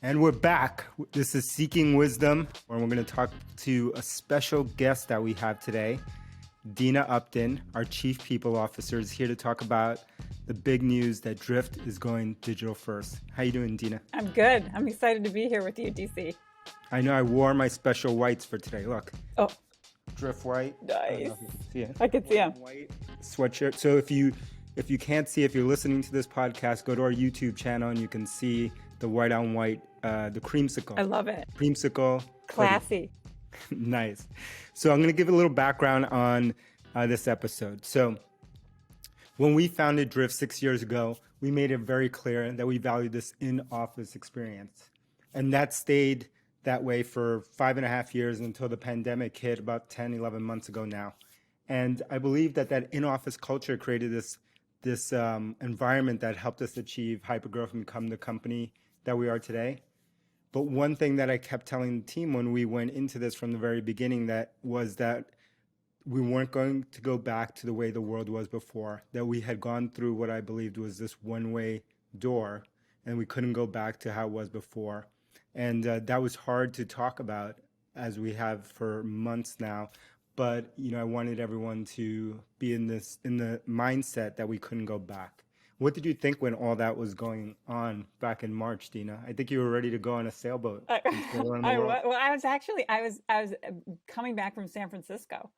And we're back. This is Seeking Wisdom, where we're going to talk to a special guest that we have today. Dena Upton, our Chief People Officer, is here to talk about the big news that Drift is going digital first. How you doing, Dena? I'm good. I'm excited to be here with you, DC. I know I wore my special whites for today. Look, Oh, Drift white. I don't nice. know if you can see it. I can see him. White sweatshirt. So if you can't see, if you're listening to this podcast, go to our YouTube channel and you can see the white on white, the creamsicle. I love it. Creamsicle. Classy. Nice. So I'm going to give a little background on this episode. So when we founded Drift 6 years ago, we made it very clear that we value this in-office experience. And that stayed that way for 5.5 years until the pandemic hit about 10, 11 months ago now. And I believe that in-office culture created this environment that helped us achieve hypergrowth and become the company that we are today. But one thing that I kept telling the team when we went into this from the very beginning that we weren't going to go back to the way the world was before, that we had gone through what I believed was this one-way door, and we couldn't go back to how it was before. And that was hard to talk about, as we have for months now. But I wanted everyone to be in the mindset that we couldn't go back. What did you think when all that was going on back in March, Dena? I think you were ready to go on a sailboat and sail around the world. I was coming back from San Francisco,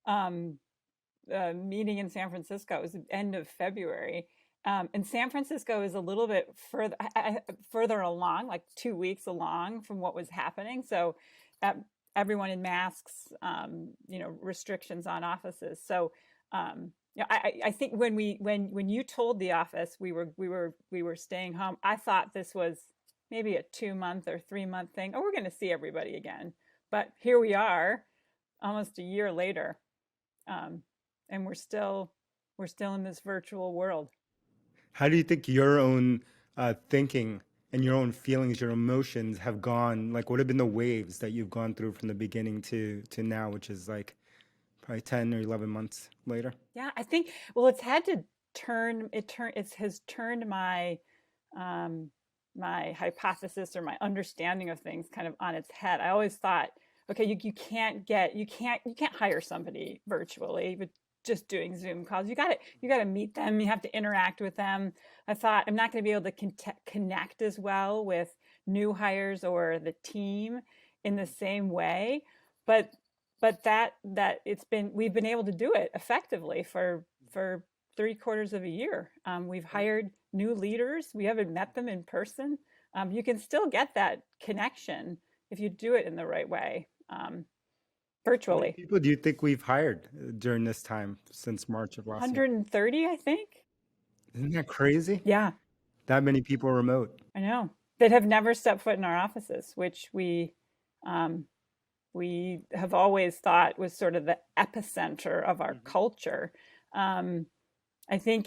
meeting in San Francisco. It was the end of February, and San Francisco is a little bit further along, like 2 weeks along from what was happening. So, everyone in masks, restrictions on offices. So. I think when you told the office we were staying home, I thought this was maybe a 2-month or 3-month thing. Oh, we're going to see everybody again. But here we are, almost a year later, and we're still in this virtual world. How do you think your own thinking and your own feelings, your emotions have gone? Like, what have been the waves that you've gone through from the beginning to now, which is like probably 10 or 11 months later? Yeah, I think, well, it's had to it has turned my my hypothesis or my understanding of things kind of on its head. I always thought, okay, you can't hire somebody virtually, but just doing Zoom calls. You got to meet them. You have to interact with them. I thought I'm not going to be able to connect as well with new hires or the team in the same way, but that we've been able to do it effectively for 3/4 of a year. We've hired new leaders. We haven't met them in person. You can still get that connection if you do it in the right way, virtually. How many people do you think we've hired during this time since March of last year? 130, I think. Isn't that crazy? Yeah, That many people remote. I know, that have never stepped foot in our offices, which we have always thought was sort of the epicenter of our culture. I think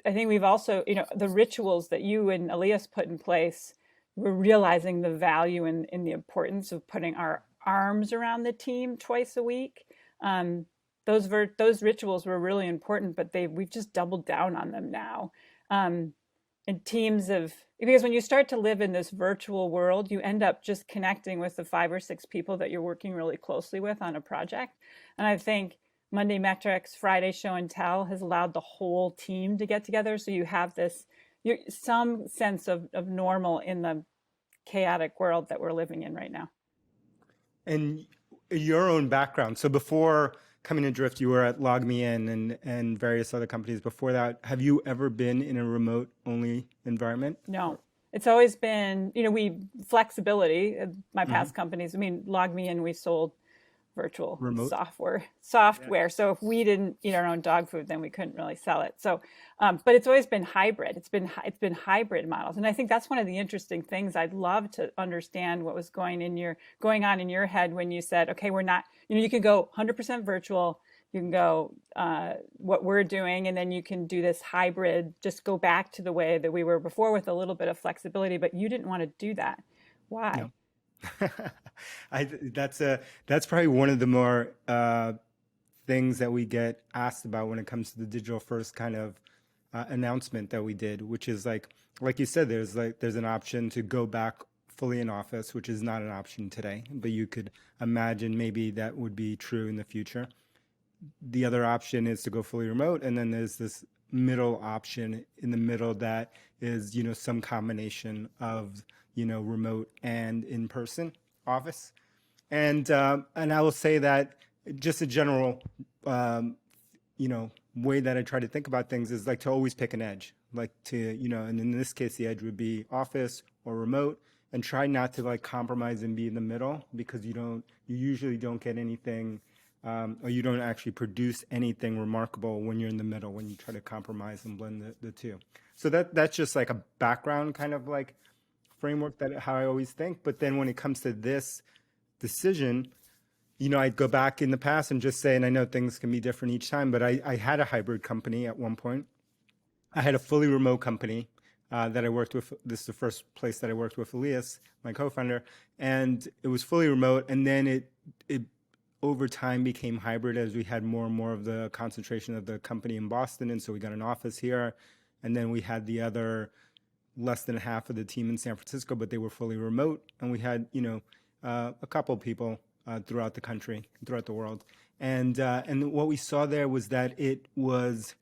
we've also, the rituals that you and Elias put in place, we're realizing the value in the importance of putting our arms around the team twice a week. Those rituals were really important, but we've just doubled down on them now. And because when you start to live in this virtual world, you end up just connecting with the 5 or 6 people that you're working really closely with on a project. And I think Monday Metrics, Friday Show and Tell has allowed the whole team to get together. So you have some sense of normal in the chaotic world that we're living in right now. And your own background. So before coming to Drift, you were at LogMeIn and various other companies. Before that, have you ever been in a remote only environment? No, it's always been, flexibility. My past companies, LogMeIn, we sold virtual Remote? software. Yeah. So if we didn't eat our own dog food, then we couldn't really sell it. So, but it's always been hybrid. It's been hybrid models, and I think that's one of the interesting things. I'd love to understand what was going on in your head when you said, okay, we're not. You can go 100% virtual. You can go what we're doing, and then you can do this hybrid. Just go back to the way that we were before with a little bit of flexibility. But you didn't want to do that. Why? No. That's probably one of the more things that we get asked about when it comes to the digital first kind of announcement that we did, which is like you said, there's an option to go back fully in office, which is not an option today, but you could imagine maybe that would be true in the future. The other option is to go fully remote, and then there's this middle option in the middle that is, some combination of, remote and in-person office. And I will say that just a general, way that I try to think about things is like to always pick an edge, like to, and in this case, the edge would be office or remote, and try not to like compromise and be in the middle, because you usually don't get anything, or you don't actually produce anything remarkable when you're in the middle, when you try to compromise and blend the two. So that's just like a background kind of like framework, that how I always think. But then when it comes to this decision, I'd go back in the past and just say, and I know things can be different each time, but I had a hybrid company at one point. I had a fully remote company that I worked with. This is the first place that I worked with Elias, my co-founder, and it was fully remote. And then it over time became hybrid as we had more and more of the concentration of the company in Boston. And so we got an office here, and then we had the other less than half of the team in San Francisco, but they were fully remote. And we had, a couple of people throughout the country, throughout the world. And what we saw there was that it was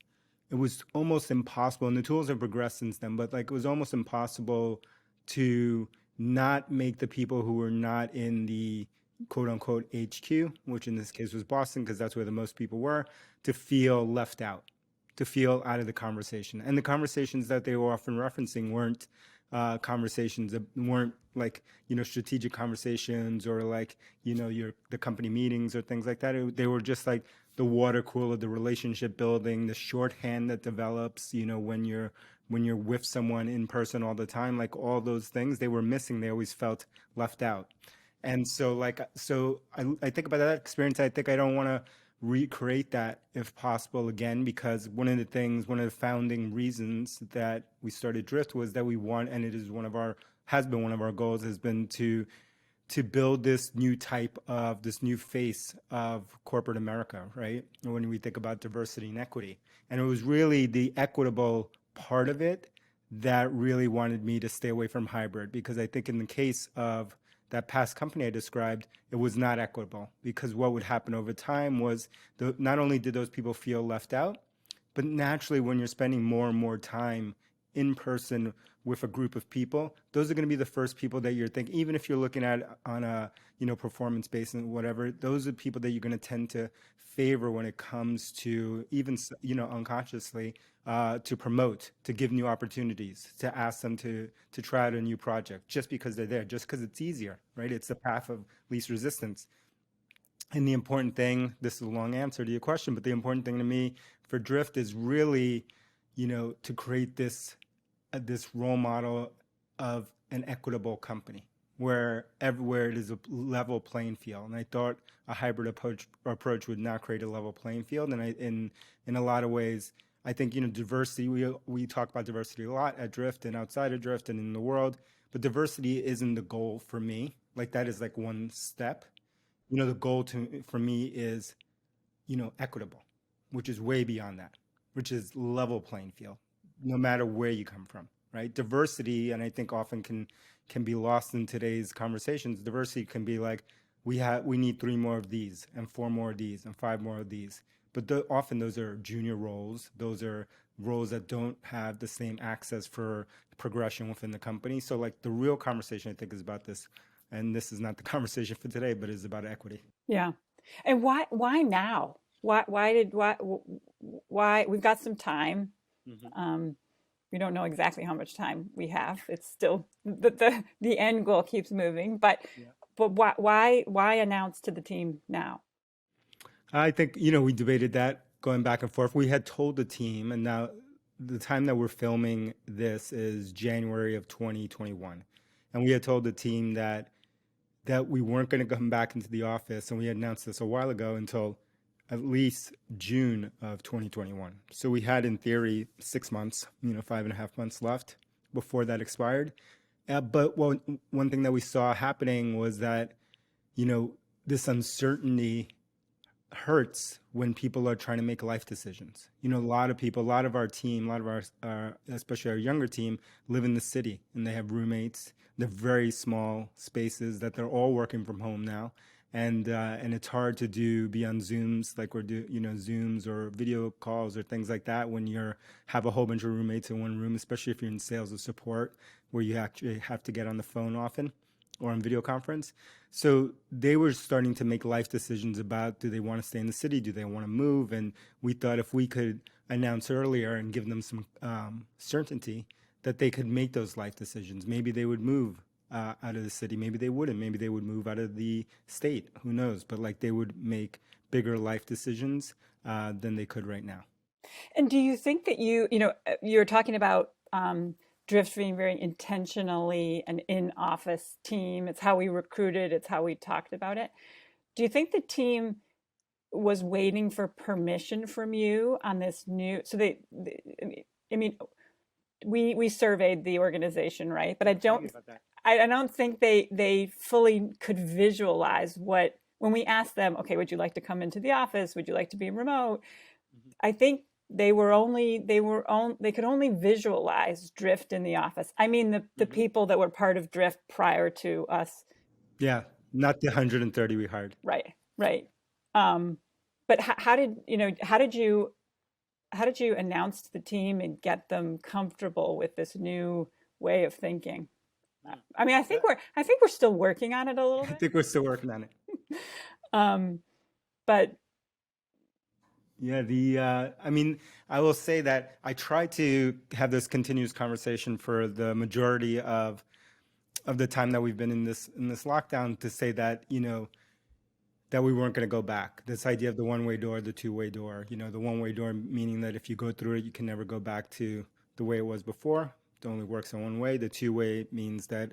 almost impossible, and the tools have progressed since then, but like it was almost impossible to not make the people who were not in the quote unquote HQ, which in this case was Boston, because that's where the most people were, to feel left out, to feel out of the conversation. And the conversations that they were often referencing weren't conversations that weren't like, strategic conversations, or like, the company meetings or things like that. They were just like the water cooler, the relationship building, the shorthand that develops, when you're with someone in person all the time, like all those things they were missing. They always felt left out. And so I think about that experience. I think I don't want to recreate that if possible again, because one of the founding reasons that we started Drift was that we want, and it is has been one of our goals, has been to build this new face of corporate America, right? When we think about diversity and equity. And it was really the equitable part of it that really wanted me to stay away from hybrid, because I think in the case of that past company I described, it was not equitable, because what would happen over time was not only did those people feel left out, but naturally when you're spending more and more time in person with a group of people, those are going to be the first people that you're thinking, even if you're looking at on a performance based and whatever, those are people that you're going to tend to favor when it comes to, even unconsciously, to promote, to give new opportunities, to ask them to try out a new project, just because they're there, just because it's easier, right? It's the path of least resistance. And the important thing, this is a long answer to your question, but the important thing to me for Drift is really, to create this role model of an equitable company where everywhere it is a level playing field. And I thought a hybrid approach would not create a level playing field. And in a lot of ways, I think, diversity, we talk about diversity a lot at Drift and outside of Drift and in the world, but diversity isn't the goal for me. Like that is like one step. The goal for me is, equitable, which is way beyond that, which is level playing field, no matter where you come from, right? Diversity, and I think often can be lost in today's conversations. Diversity can be like, we need 3 more of these, and 4 more of these, and 5 more of these. But often those are junior roles. Those are roles that don't have the same access for progression within the company. So like the real conversation, I think, is about this. And this is not the conversation for today, but it's about equity. Yeah. And why now? Why we've got some time. We don't know exactly how much time we have. It's still the end goal keeps moving, but why announce to the team now? I think, we debated that going back and forth. We had told the team, and now the time that we're filming this is January of 2021. And we had told the team that we weren't going to come back into the office, and we had announced this a while ago, until at least June of 2021. So we had, in theory, 6 months, 5.5 months left before that expired. But one thing that we saw happening was that, this uncertainty hurts when people are trying to make life decisions. You know, a lot of people, a lot of our team, a lot of our especially our younger team, live in the city and they have roommates. They're very small spaces that they're all working from home now, and it's hard to be on Zooms like Zooms or video calls or things like that when you're have a whole bunch of roommates in one room, especially if you're in sales or support where you actually have to get on the phone often or on video conference. So they were starting to make life decisions about, do they want to stay in the city? Do they want to move? And we thought if we could announce earlier and give them some certainty that they could make those life decisions. Maybe they would move out of the city. Maybe they wouldn't. Maybe they would move out of the state. Who knows? But like they would make bigger life decisions than they could right now. And do you think that you're talking about Drift being very intentionally an in-office team? It's how we recruited, it's how we talked about it. Do you think the team was waiting for permission from you on this new? So I mean, we surveyed the organization, right? But I don't think they fully could visualize what, when we asked them, okay, would you like to come into the office? Would you like to be remote? I think they could only visualize Drift in the office. I mean, the people that were part of Drift prior to us. Yeah, not the 130 we hired. Right. But how did you announce to the team and get them comfortable with this new way of thinking? I mean, I think we're still working on it a little bit. I think we're still working on it. But yeah, I mean, I will say that I try to have this continuous conversation for the majority of the time that we've been in this lockdown, to say that, that we weren't going to go back. This idea of the one-way door, the two-way door, the one-way door meaning that if you go through it, you can never go back to the way it was before. It only works in one way. The two-way means that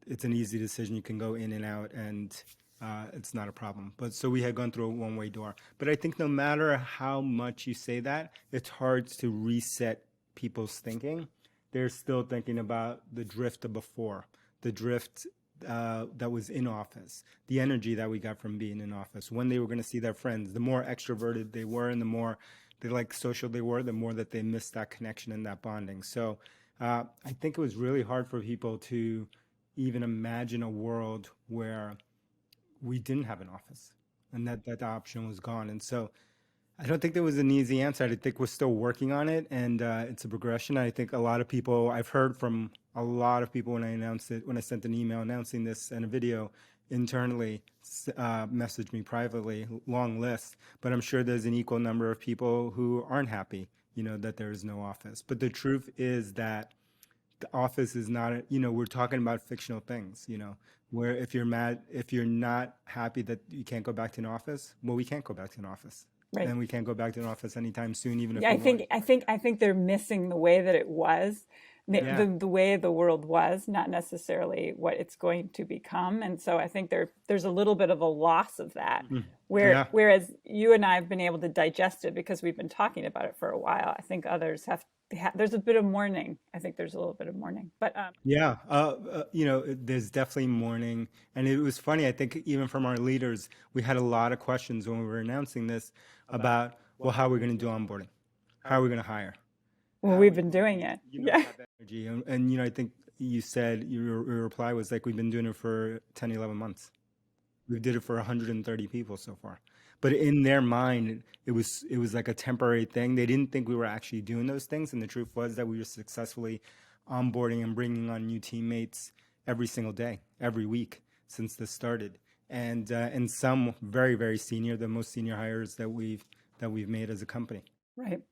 it's an easy decision. You can go in and out, and it's not a problem. But so we had gone through a one-way door. But I think no matter how much you say that, it's hard to reset people's thinking. They're still thinking about the Drift of before, the Drift that was in office, the energy that we got from being in office, when they were going to see their friends. The more extroverted they were and the more social they were, the more that they missed that connection and that bonding. So I think it was really hard for people to even imagine a world where we didn't have an office and that option was gone. And so I don't think there was an easy answer. I think we're still working on it, and it's a progression. I think a lot of people, I've heard from a lot of people when I announced it, when I sent an email announcing this and a video internally, messaged me privately, long list, but I'm sure there's an equal number of people who aren't happy, that there is no office. But the truth is that the office is not, we're talking about fictional things, where if you're not happy that you can't go back to an office, well, we can't go back to an office. Right. And we can't go back to an office anytime soon, even if I think they're missing the way that it was, the way the world was, not necessarily what it's going to become. And so I think there's a little bit of a loss of that, whereas you and I have been able to digest it because we've been talking about it for a while. I think others there's a bit of mourning. I think there's a little bit of mourning, but there's definitely mourning. And it was funny. I think even from our leaders, we had a lot of questions when we were announcing this about, well, how are we going to do onboarding? How are we going to hire? Well, we've been doing it. Energy. And I think you said your reply was like, we've been doing it for 10, 11 months. We did it for 130 people so far. But in their mind, it was like a temporary thing. They didn't think we were actually doing those things. And the truth was that we were successfully onboarding and bringing on new teammates every single day, every week since this started. And some very, very senior, the most senior hires that we've made as a company. Right.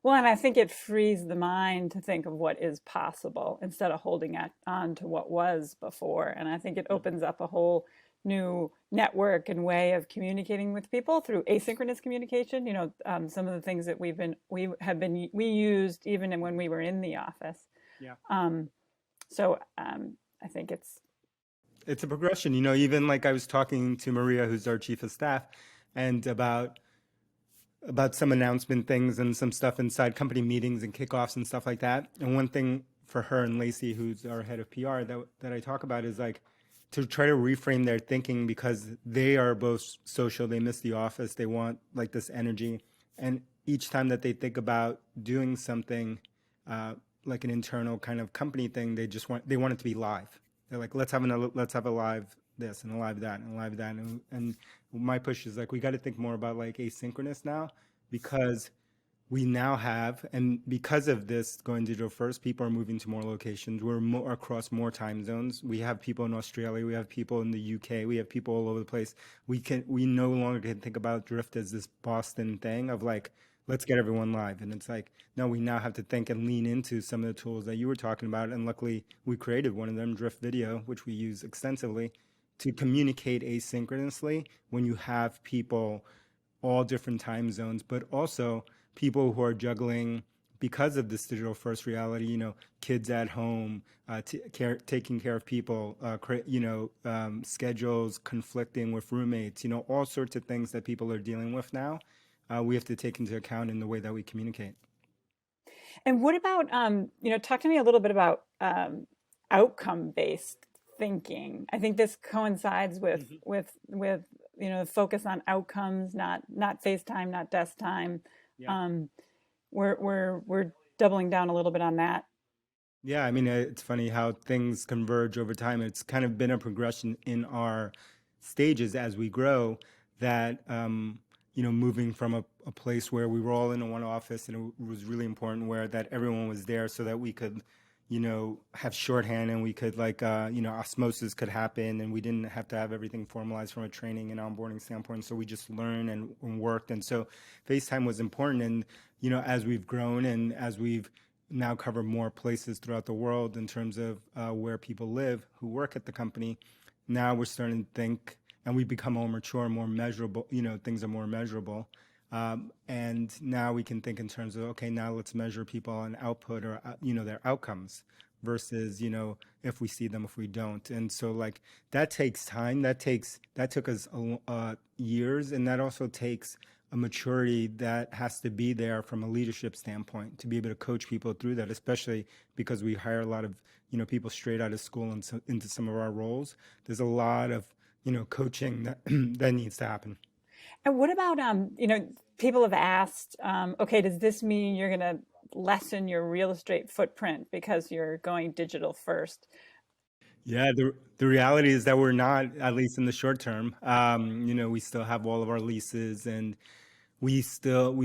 Well, and I think it frees the mind to think of what is possible instead of holding on to what was before. And I think it opens up a whole new network and way of communicating with people through asynchronous communication. Some of the things that we used even when we were in the office. Yeah. So I think it's a progression. Even like I was talking to Maria, who's our chief of staff, and about some announcement things and some stuff inside company meetings and kickoffs and stuff like that. And one thing for her and Lacey, who's our head of PR, that I talk about is like, to try to reframe their thinking because they are both social, they miss the office, they want like this energy. And each time that they think about doing something uh, like an internal kind of company thing, they want it to be live. They're like, let's have a live this and a live that and a live that. And my push is like, we got to think more about like asynchronous now because we now have, and because of this going digital first, people are moving to more locations. We're more across more time zones. We have people in Australia, we have people in the UK, we have people all over the place. We no longer can think about Drift as this Boston thing of like, let's get everyone live. And it's like, no, we now have to think and lean into some of the tools that you were talking about. And luckily we created one of them, Drift Video, which we use extensively to communicate asynchronously when you have people all different time zones, but also people who are juggling because of this digital first reality, kids at home, taking care of people, schedules conflicting with roommates, all sorts of things that people are dealing with now. We have to take into account in the way that we communicate. And what about, talk to me a little bit about outcome-based thinking. I think this coincides with focus on outcomes, not face time, not desk time. Yeah. We're doubling down a little bit on that. Yeah, I mean, it's funny how things converge over time. It's kind of been a progression in our stages as we grow that, moving from a place where we were all in one office and it was really important where that everyone was there so that we could, have shorthand and we could osmosis could happen and we didn't have to have everything formalized from a training and onboarding standpoint. So we just learned and worked. And so FaceTime was important. And, as we've grown and as we've now covered more places throughout the world in terms of where people live who work at the company, now we're starting to think and we become more mature, more measurable, things are more measurable. And now we can think in terms of, okay, now let's measure people on output or, their outcomes versus, if we see them, if we don't. And so like that takes time. That took us years. And that also takes a maturity that has to be there from a leadership standpoint to be able to coach people through that, especially because we hire a lot of, people straight out of school and so, into some of our roles. There's a lot of, coaching that, that needs to happen. And what about, people have asked, okay, does this mean you're going to lessen your real estate footprint because you're going digital first? Yeah, the reality is that we're not, at least in the short term. We still have all of our leases and we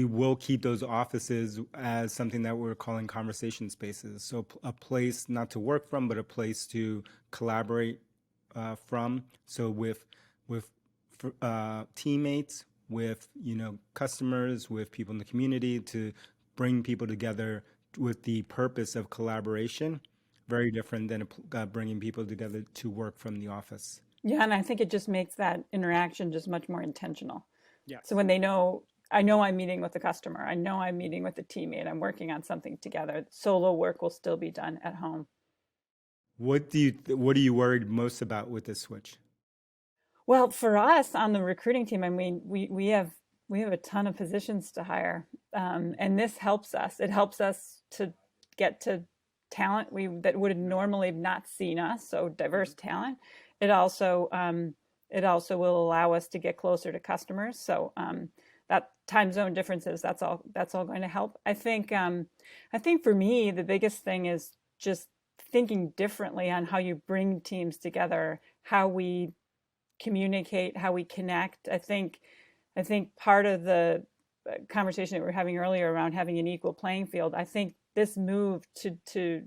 will keep those offices as something that we're calling conversation spaces. So a place not to work from, but a place to collaborate from. So with teammates, with customers, with people in the community, to bring people together with the purpose of collaboration. Very different than bringing people together to work from the office. Yeah, and I think it just makes that interaction just much more intentional. Yeah. So when they know, I know I'm meeting with the customer, I know I'm meeting with the teammate, I'm working on something together. Solo work will still be done at home. What are you worried most about with this switch? Well, for us on the recruiting team, I mean, we have a ton of positions to hire, and this helps us. It helps us to get to talent that would have normally not seen us, so diverse talent. It also will allow us to get closer to customers. So that time zone differences, that's all going to help. I think for me, the biggest thing is just thinking differently on how you bring teams together, how we communicate, how we connect. I think part of the conversation that we were having earlier around having an equal playing field, I think this move to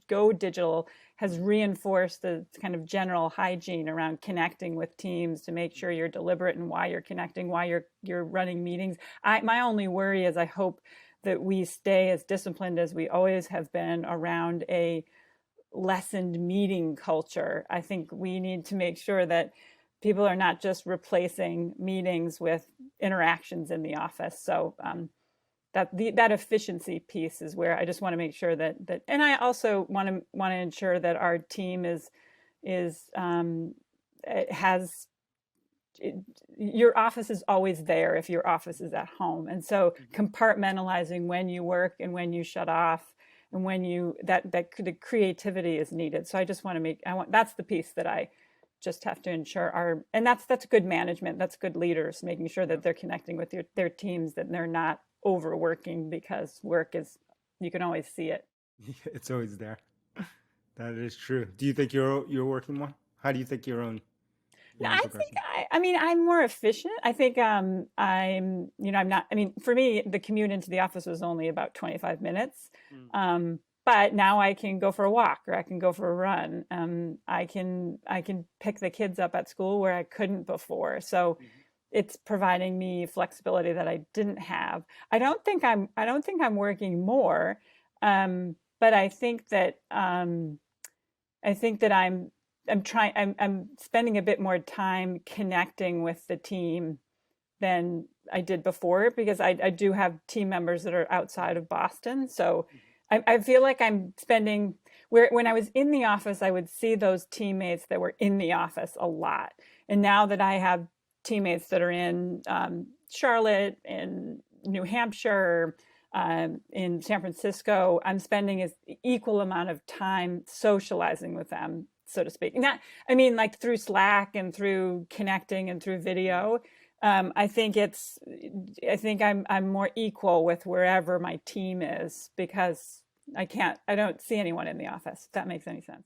go digital has reinforced the kind of general hygiene around connecting with teams to make sure you're deliberate in why you're connecting, why you're running meetings. My only worry is I hope that we stay as disciplined as we always have been around a lessened meeting culture. I think we need to make sure that people are not just replacing meetings with interactions in the office. So that efficiency piece is where I just want to make sure that and I also want to ensure that our team has your office is always there if your office is at home. And so compartmentalizing when you work and when you shut off, and when you the creativity is needed. So I just want to that's the piece that I just have to ensure and that's good management, that's good leaders, making sure that they're connecting with their teams, that they're not overworking, because work is, you can always see it. It's always there. That is true. Do you think you're working more? How do you think your own progression? I mean, I'm more efficient. I think I'm not, I mean, for me, the commute into the office was only about 25 minutes. But now I can go for a walk, or I can go for a run. I can pick the kids up at school where I couldn't before. So it's providing me flexibility that I didn't have. I don't think I'm working more, but I think that I'm spending a bit more time connecting with the team than I did before, because I do have team members that are outside of Boston. So I feel like I'm spending, when I was in the office, I would see those teammates that were in the office a lot. And now that I have teammates that are in Charlotte, in New Hampshire, in San Francisco, I'm spending an equal amount of time socializing with them, so to speak. Not, I mean, like through Slack and through connecting and through video. I think I'm more equal with wherever my team is, because I don't see anyone in the office, if that makes any sense.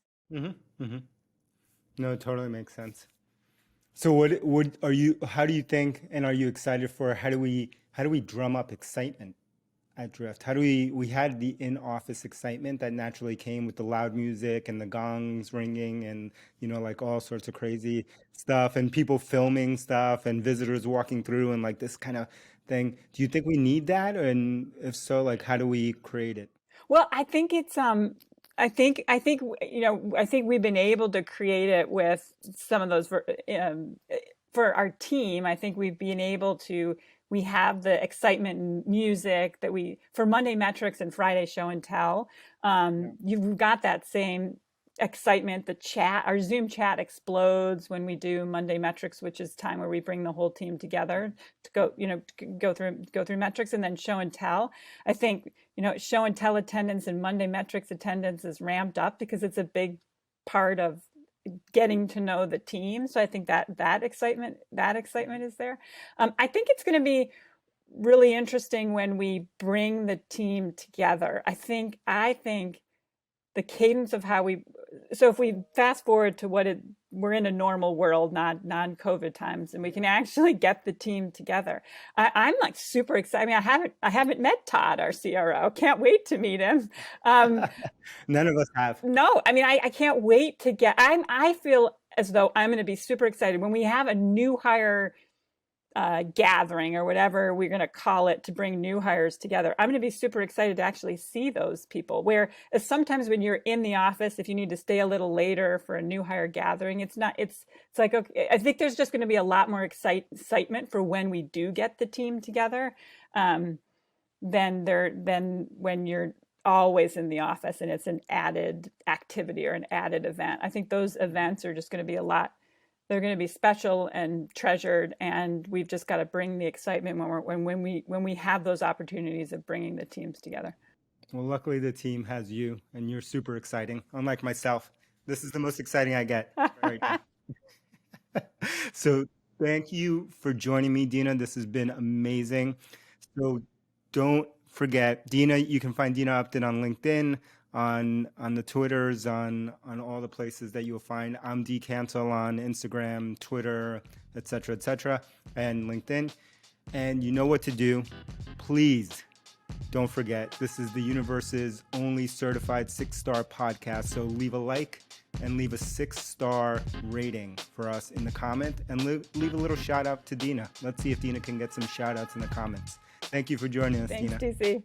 No, it totally makes sense. So how do you think, and are you excited for, how do we drum up excitement at Drift? How do we had the in-office excitement that naturally came with the loud music and the gongs ringing and, like all sorts of crazy stuff, and people filming stuff and visitors walking through and like this kind of thing. Do you think we need that? And if so, like, how do we create it? Well, I think it's, I think we've been able to create it with some of those, for our team. I think we've been able to, we have the excitement and music that for Monday Metrics and Friday Show and Tell. You've got that same excitement. The chat, our Zoom chat explodes when we do Monday Metrics, which is time where we bring the whole team together to go through metrics, and then Show and Tell. I think, Show and Tell attendance and Monday Metrics attendance is ramped up because it's a big part of getting to know the team. So I think that excitement is there. I think it's going to be really interesting when we bring the team together. I think the cadence of so if we fast forward to we're in a normal world, not non-COVID times, and we can actually get the team together. I'm like super excited. I mean, I haven't met Todd, our CRO. Can't wait to meet him. None of us have. No, I mean, I can't wait to I feel as though I'm going to be super excited when we have a new hire gathering, or whatever we're going to call it, to bring new hires together. I'm going to be super excited to actually see those people. Whereas sometimes when you're in the office, if you need to stay a little later for a new hire gathering, it's like, okay, I think there's just going to be a lot more excitement for when we do get the team together, than when you're always in the office and it's an added activity or an added event. I think those events are just going to be they're going to be special and treasured, and we've just got to bring the excitement when we have those opportunities of bringing the teams together. Well, luckily the team has you, and you're super exciting. Unlike myself, this is the most exciting I get right now. So thank you for joining me, Dena. This has been amazing. So don't forget, Dena, you can find Dena Upton on LinkedIn, on the Twitters, on all the places that you'll find. I'm dcancel on Instagram, Twitter, etc., and LinkedIn. And you know what to do. Please don't forget, this is the universe's only certified 6-star podcast. So leave a like and leave a 6-star rating for us in the comment, and leave a little shout out to Dena. Let's see if Dena can get some shout outs in the comments. Thank you for joining us, Thanks, Dena. DC.